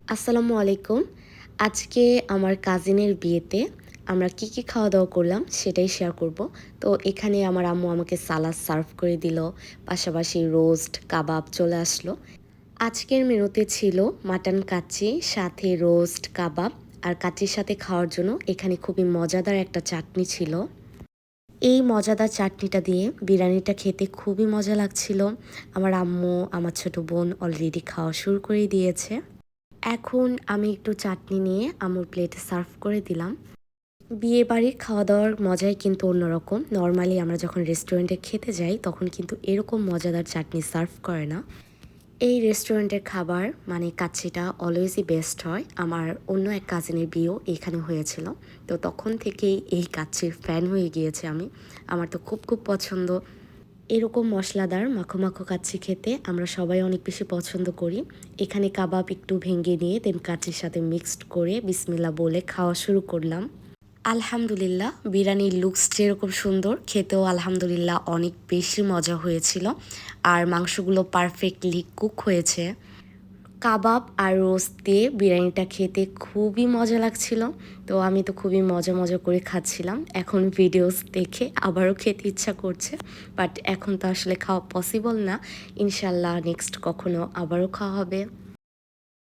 আসসালামু আলাইকুম। আজকে আমার কাজিনের বিয়েতে আমরা কি খাওয়া-দাওয়া করলাম সেটাই শেয়ার করব। তো এখানে আমার আম্মু আমাকে সালাদ সার্ভ করে দিল। পাশাপাশি রোস্ট, কাবাব চলে আসলো। আজকের মেনুতে ছিল মাটন কাচ্চি, সাথে রোস্ট, কাবাব আর কাচ্চির সাথে খাওয়ার জন্য এখানে খুবই মজাদার একটা চাটনি ছিল। এই মজাদার চাটনিটা দিয়ে বিরিয়ানিটা খেতে খুবই মজা লাগছিল। আমার আম্মু, আমার ছোট বোন অলরেডি খাওয়া শুরু করে দিয়েছে। এখন আমি একটু চাটনি নিয়ে আম্মুর প্লেটে সার্ভ করে দিলাম। বিয়েবাড়ির খাওয়া-দাওয়ার মজাই কিন্তু অন্যরকম। নরমালি আমরা যখন রেস্টুরেন্টে খেতে যাই তখন কিন্তু এরকম মজাদার চাটনি সার্ভ করে না। এই রেস্টুরেন্টের খাবার মানে কাচ্চিটা অলওয়েজই বেস্ট হয়। আমার অন্য এক কাজিনের বিয়েও এখানে হয়েছিল। তো তখন থেকেই এই কাচ্চির ফ্যান হয়ে গিয়েছি আমি। আমার তো খুব পছন্দ। এরকম মশলাদার মাখো মাখো কাচ্চি খেতে আমরা সবাই অনেক বেশি পছন্দ করি। এখানে কাবাব একটু ভেঙে নিয়ে দেন কাচ্চির সাথে মিক্সড করে বিসমিল্লাহ বলে খাওয়া শুরু করলাম। আলহামদুলিল্লাহ, বিরিয়ানির লুকস যেরকম সুন্দর, খেতেও আলহামদুলিল্লাহ অনেক বেশি মজা হয়েছিল। আর মাংসগুলো পারফেক্টলি কুক হয়েছে। কাবাব আর রোস্ট দিয়ে বিরিয়ানিটা খেতে খুবই মজা লাগছিল। তো আমি তো খুবই মজা করে খাচ্ছিলাম। এখন ভিডিওস দেখে আবারও খেতে ইচ্ছা করছে। বাট এখন তো আসলে খাওয়া পসিবল না। ইনশাল্লাহ নেক্সট কখনো আবারও খাওয়া হবে।